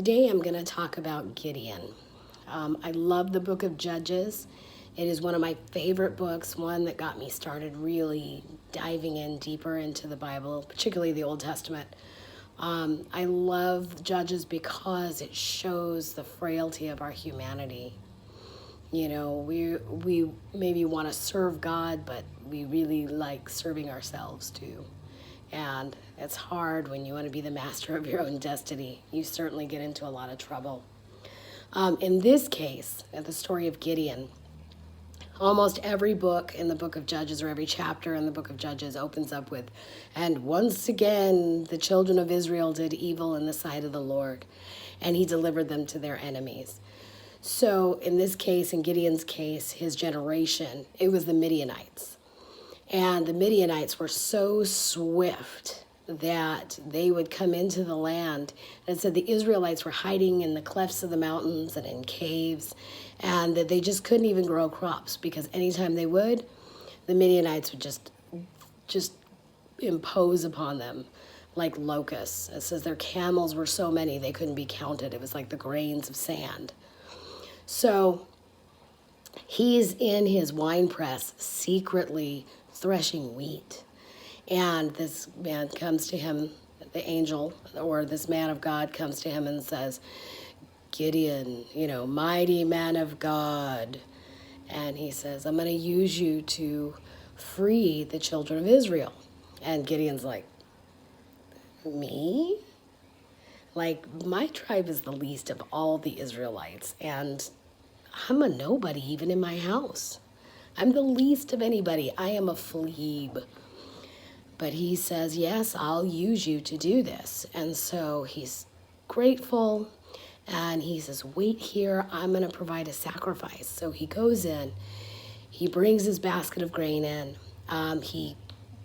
Today I'm going to talk about Gideon. I love the book of Judges. It is one of my favorite books, one that got me started really diving in deeper into the Bible, particularly the Old Testament. I love Judges because it shows the frailty of our humanity. You know, we maybe want to serve God, but we really like serving ourselves too. And it's hard when you want to be the master of your own destiny. You certainly get into a lot of trouble. In this case, the story of Gideon, almost every book in the book of Judges, or every chapter in the book of Judges, opens up with, "And once again the children of Israel did evil in the sight of the Lord, and he delivered them to their enemies." So in this case, in Gideon's case, his generation, it was the Midianites. And the Midianites were so swift that they would come into the land. And it said the Israelites were hiding in the clefts of the mountains and in caves, and that they just couldn't even grow crops because anytime they would, the Midianites would just impose upon them like locusts. It says their camels were so many they couldn't be counted. It was like the grains of sand. So he's in his wine press secretly threshing wheat. And this man comes to him, the angel, or this man of God comes to him and says, "Gideon, mighty man of God." And he says, "I'm going to use you to free the children of Israel." And Gideon's like, "Me? Like, my tribe is the least of all the Israelites, and I'm a nobody even in my house. I'm the least of anybody. I am a plebe." But he says, "Yes, I'll use you to do this." And so he's grateful, and he says, "Wait here, I'm going to provide a sacrifice." So he goes in, he brings his basket of grain in, he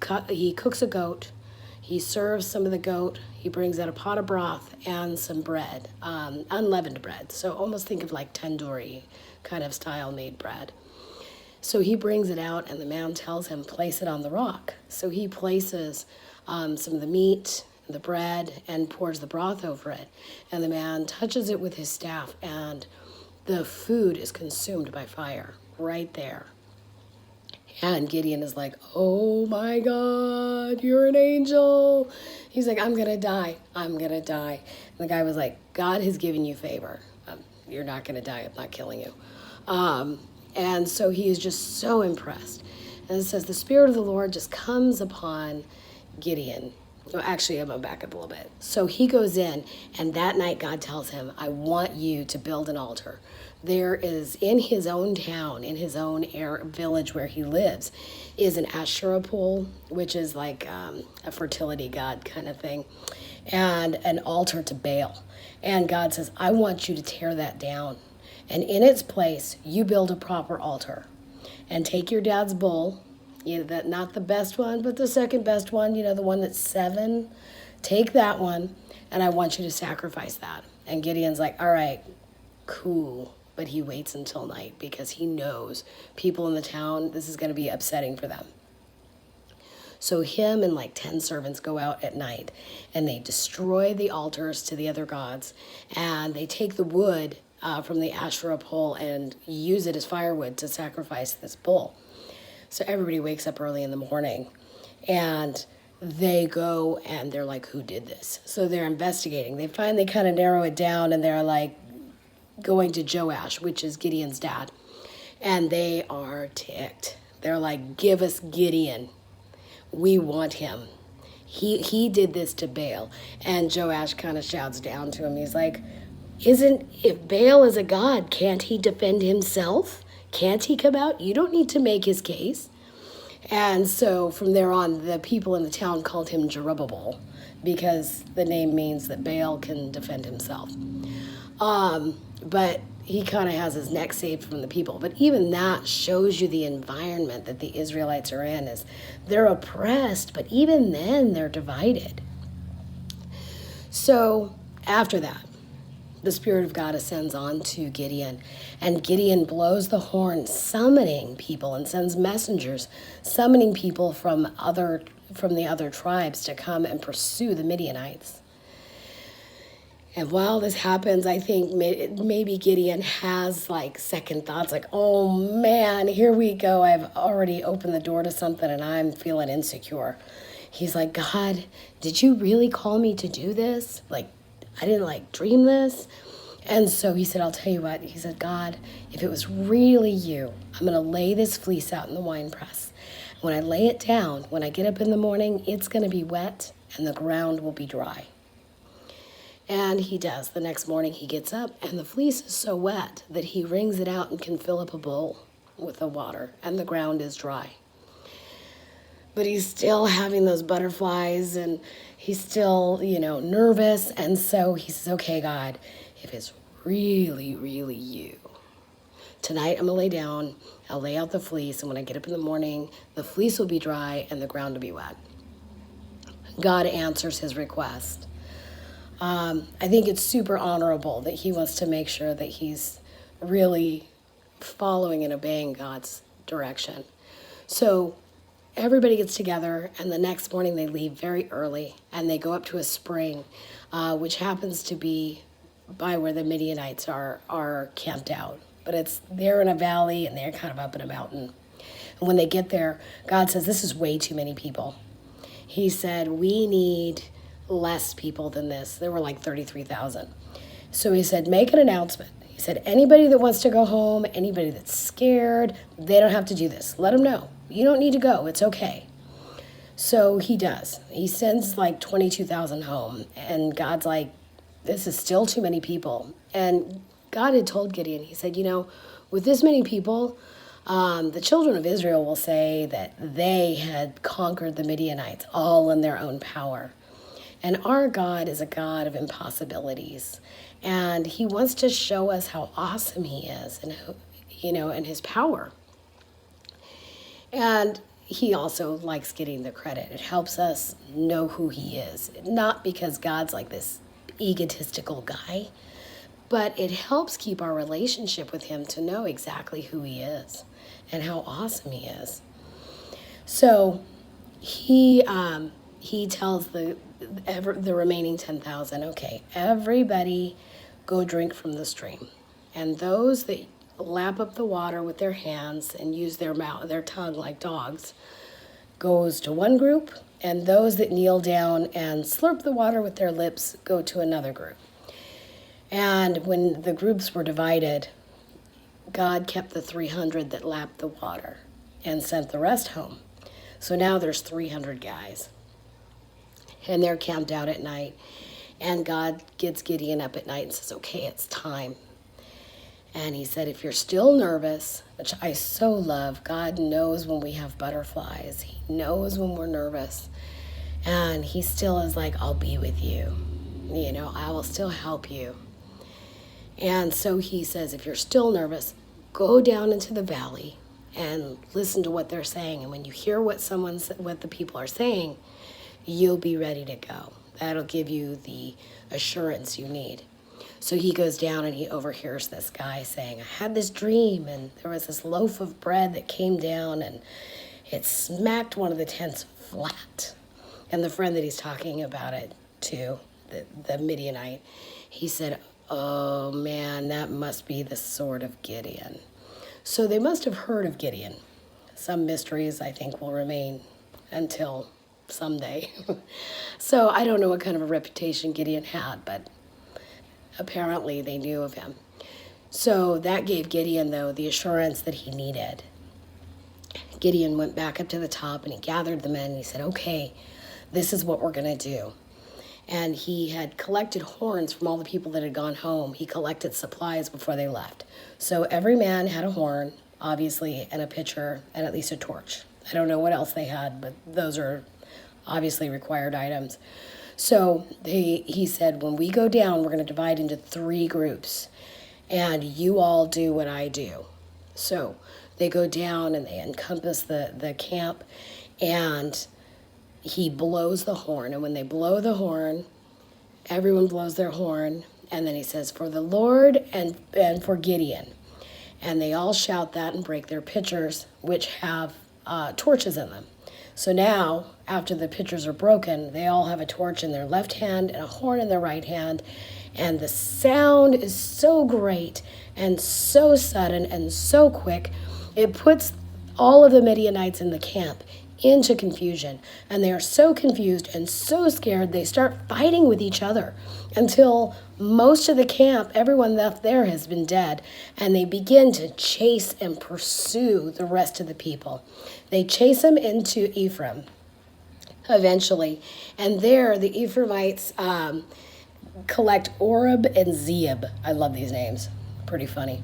cooks a goat, he serves some of the goat, he brings out a pot of broth and some bread, unleavened bread. So almost think of like tandoori kind of style made bread. So he brings it out, and the man tells him, "Place it on the rock." So he places some of the meat, the bread, and pours the broth over it. And the man touches it with his staff, and the food is consumed by fire right there. And Gideon is like, "Oh my God, you're an angel." He's like, "I'm going to die. I'm going to die." And the guy was like, "God has given you favor. You're not going to die. I'm not killing you." And so he is just so impressed. And it says the Spirit of the Lord just comes upon Gideon. Well, actually, I'm going to back up a little bit. So he goes in, and that night God tells him, "I want you to build an altar." There is, in his own town, in his own village where he lives, is an Asherah pole, which is like a fertility god kind of thing, and an altar to Baal. And God says, "I want you to tear that down. And in its place, you build a proper altar. And take your dad's bull, not the best one, but the second best one, the one that's 7. Take that one, and I want you to sacrifice that." And Gideon's like, "All right, cool." But he waits until night because he knows people in the town, this is going to be upsetting for them. So him and like 10 servants go out at night, and they destroy the altars to the other gods, and they take the wood from the Asherah pole and use it as firewood to sacrifice this bull. So everybody wakes up early in the morning, and they go and they're like, "Who did this?" So they're investigating. They finally kind of narrow it down, and they're like going to Joash, which is Gideon's dad, and they are ticked. They're like, "Give us Gideon. We want him. He did this to Baal." And Joash kind of shouts down to him. He's like, if Baal is a god, can't he defend himself? Can't he come out? You don't need to make his case. And so from there on, the people in the town called him Jerubbaal, because the name means that Baal can defend himself. But he kind of has his neck saved from the people. But even that shows you the environment that the Israelites are in. Is they're oppressed, but even then they're divided. So after that, the Spirit of God ascends on to Gideon, and Gideon blows the horn, summoning people, and sends messengers, summoning people from the other tribes to come and pursue the Midianites. And while this happens, I think maybe Gideon has like second thoughts, like, oh man, here we go. I've already opened the door to something and I'm feeling insecure. He's like, God, did you really call me to do this? Like, I didn't like dream this. And so he said, I'll tell you what. He said, God, if it was really you, I'm going to lay this fleece out in the wine press. When I lay it down, when I get up in the morning, it's going to be wet and the ground will be dry. And he does. The next morning he gets up and the fleece is so wet that he wrings it out and can fill up a bowl with the water and the ground is dry. But he's still having those butterflies and he's still, nervous. And so he says, okay, God, if it's really, really you, tonight I'm going to lay down, I'll lay out the fleece, and when I get up in the morning, the fleece will be dry and the ground will be wet. God answers his request. I think it's super honorable that he wants to make sure that he's really following and obeying God's direction. So everybody gets together, and the next morning they leave very early, and they go up to a spring, which happens to be by where the Midianites are camped out. But they're in a valley, and they're kind of up in a mountain. And when they get there, God says, this is way too many people. He said, we need less people than this. There were like 33,000. So he said, make an announcement. He said, anybody that wants to go home, anybody that's scared, they don't have to do this. Let them know. You don't need to go. It's okay. So he does. He sends like 22,000 home. And God's like, this is still too many people. And God had told Gideon, he said, with this many people, the children of Israel will say that they had conquered the Midianites all in their own power. And our God is a God of impossibilities. And he wants to show us how awesome he is and, and his power. And he also likes getting the credit. It helps us know who he is. Not because God's like this egotistical guy, but it helps keep our relationship with him to know exactly who he is and how awesome he is. So he tells the remaining 10,000, okay, everybody go drink from the stream. And those that lap up the water with their hands and use their tongue like dogs goes to one group, and those that kneel down and slurp the water with their lips go to another group. And when the groups were divided, God kept the 300 that lapped the water and sent the rest home. So now there's 300 guys. And they're camped out at night. And God gets Gideon up at night and says, okay, it's time. And he said, if you're still nervous, which I so love, God knows when we have butterflies. He knows when we're nervous. And he still is like, I'll be with you. I will still help you. And so he says, if you're still nervous, go down into the valley and listen to what they're saying. And when you hear what the people are saying, you'll be ready to go. That'll give you the assurance you need. So he goes down and he overhears this guy saying, I had this dream and there was this loaf of bread that came down and it smacked one of the tents flat. And the friend that he's talking about it to, the Midianite, he said, oh man, that must be the sword of Gideon. So they must have heard of Gideon. Some mysteries, I think, will remain until someday. So I don't know what kind of a reputation Gideon had, but apparently they knew of him. So that gave Gideon, though, the assurance that he needed. Gideon went back up to the top and he gathered the men and he said, okay, this is what we're going to do. And he had collected horns from all the people that had gone home. He collected supplies before they left. So every man had a horn, obviously, and a pitcher, and at least a torch. I don't know what else they had, but those are obviously required items. So he said, when we go down, we're going to divide into 3 groups, and you all do what I do. So they go down and they encompass the camp, and he blows the horn. And when they blow the horn, everyone blows their horn. And then he says, for the Lord and for Gideon. And they all shout that and break their pitchers, which have torches in them. So now, after the pitchers are broken, they all have a torch in their left hand and a horn in their right hand. And the sound is so great and so sudden and so quick. It puts all of the Midianites in the camp into confusion. And they are so confused and so scared, they start fighting with each other until most of the camp, everyone left there, has been dead. And they begin to chase and pursue the rest of the people. They chase them into Ephraim eventually. And there, the Ephraimites collect Oreb and Zeeb. I love these names. Pretty funny.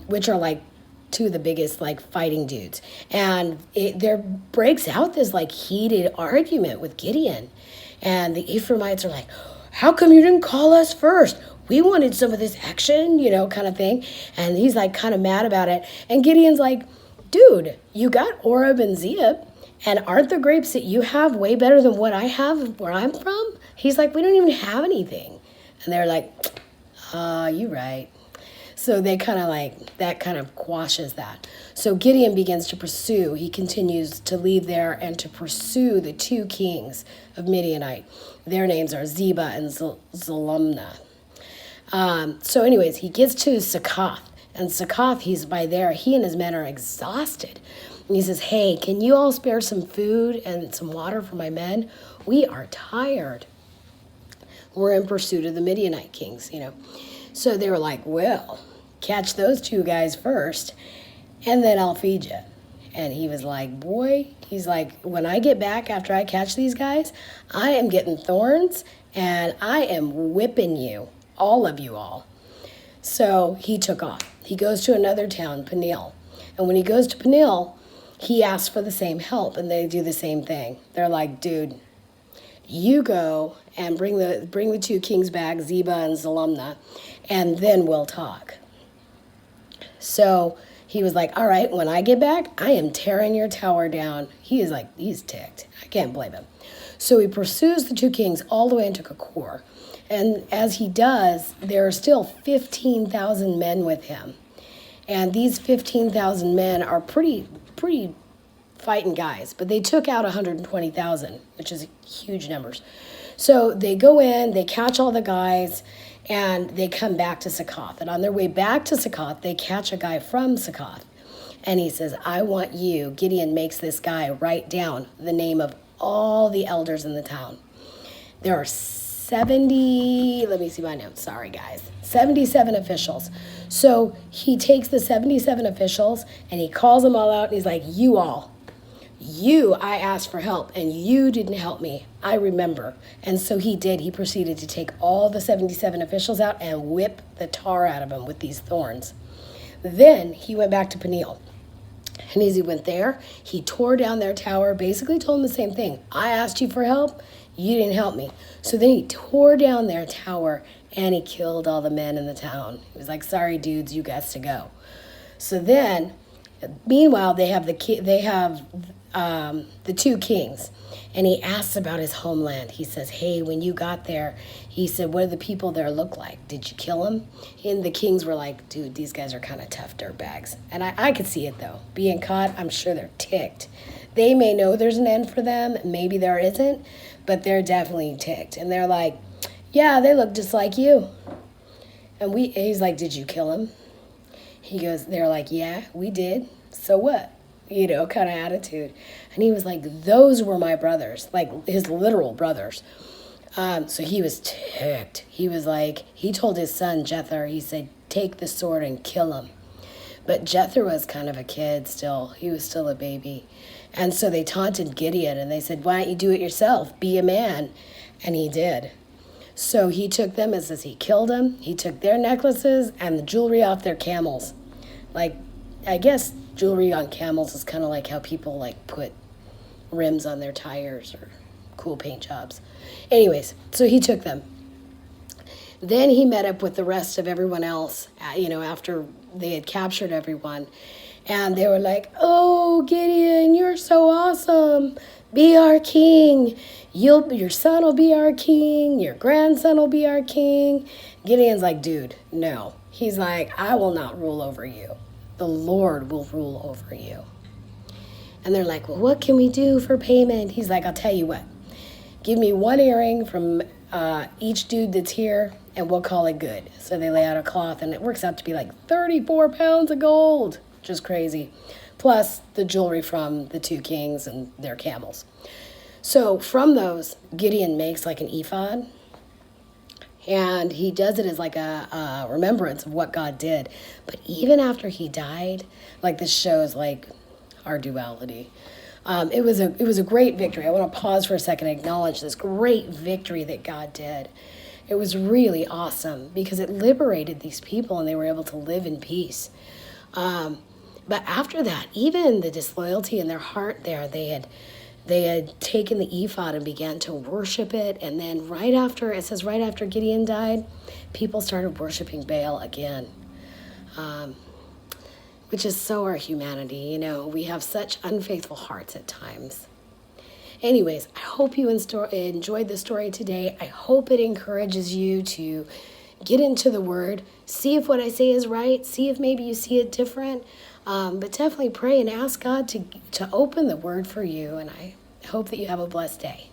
Which are like two of the biggest like fighting dudes. And there breaks out this like heated argument with Gideon. And the Ephraimites are like, how come you didn't call us first? We wanted some of this action, you know, kind of thing. And he's like kind of mad about it. And Gideon's like, dude, you got Oreb and Zeeb. And aren't the grapes that you have way better than what I have where I'm from? He's like, we don't even have anything. And they're like, you're right. So they kind of like, that kind of quashes that. So Gideon begins to pursue. He continues to leave there and to pursue the two kings of Midianite. Their names are Zebah and Zalmunna. So anyways, he gets to Succoth. And Succoth, he's by there. He and his men are exhausted. And he says, hey, can you all spare some food and some water for my men? We are tired. We're in pursuit of the Midianite kings, you know. So they were like, well, catch those two guys first, and then I'll feed you. And he was like, boy, he's like, when I get back after I catch these guys, I am getting thorns, and I am whipping you, all of you all. So he took off. He goes to another town, Peniel. And when he goes to Peniel, he asks for the same help, and they do the same thing. They're like, dude, you go and bring the two kings back, Zebah and Zalmunna, and then we'll talk. So he was like, all right, when I get back, I am tearing your tower down. He is like, he's ticked. I can't blame him. So he pursues the two kings all the way into Kakor. And as he does, there are still 15,000 men with him. And these 15,000 men are pretty fighting guys, but they took out 120,000, which is huge numbers. So they go in, they catch all the guys, and they come back to Succoth. And on their way back to Succoth, they catch a guy from Succoth. And he says, I want you, Gideon makes this guy write down the name of all the elders in the town. There are 77 officials. So he takes the 77 officials and he calls them all out and he's like, I asked for help and you didn't help me. I remember. And so he did. He proceeded to take all the 77 officials out and whip the tar out of them with these thorns. Then he went back to Peniel. And as he went there, he tore down their tower, basically told them the same thing. I asked you for help. You didn't help me. So then he tore down their tower and he killed all the men in the town. He was like, sorry, dudes, you guys to go. So then, meanwhile, they have the two kings. And he asks about his homeland. He says, hey, when you got there, he said, what do the people there look like? Did you kill them? And the kings were like, dude, these guys are kind of tough dirtbags. And I could see it, though. Being caught, I'm sure they're ticked. They may know there's an end for them. Maybe there isn't. But they're definitely ticked. And they're like, yeah, they look just like you. And he's like, did you kill him? He goes, they're like, yeah, we did. So what? You know, kind of attitude. And he was like, those were my brothers, like his literal brothers. So he was ticked. He was like, he told his son, Jether, he said, take the sword and kill him. But Jether was kind of a kid still. He was still a baby. And so they taunted Gideon and they said, why don't you do it yourself? Be a man. And he did. So he took them, it says he killed them. He took their necklaces and the jewelry off their camels. Like, I guess jewelry on camels is kind of like how people like put rims on their tires or cool paint jobs. Anyways, so he took them. Then he met up with the rest of everyone else, you know, after they had captured everyone. And they were like, oh, Gideon, you're so awesome. Be our king. Your son will be our king. Your grandson will be our king. Gideon's like, dude, no. He's like, I will not rule over you. The Lord will rule over you. And they're like, well, what can we do for payment? He's like, I'll tell you what. Give me one earring from each dude that's here, and we'll call it good. So they lay out a cloth, and it works out to be like 34 pounds of gold, which is crazy. Plus the jewelry from the two kings and their camels. So from those, Gideon makes like an ephod, and he does it as like a remembrance of what God did. But even after he died, like this shows like our duality. It was a great victory. I want to pause for a second and acknowledge this great victory that God did. It was really awesome because it liberated these people and they were able to live in peace. But after that, even the disloyalty in their heart there, they had taken the ephod and began to worship it. And then right after Gideon died, people started worshiping Baal again, which is so our humanity. You know, we have such unfaithful hearts at times. Anyways, I hope you enjoyed the story today. I hope it encourages you to get into the Word, see if what I say is right, see if maybe you see it different. But definitely pray and ask God to open the Word for you. And I hope that you have a blessed day.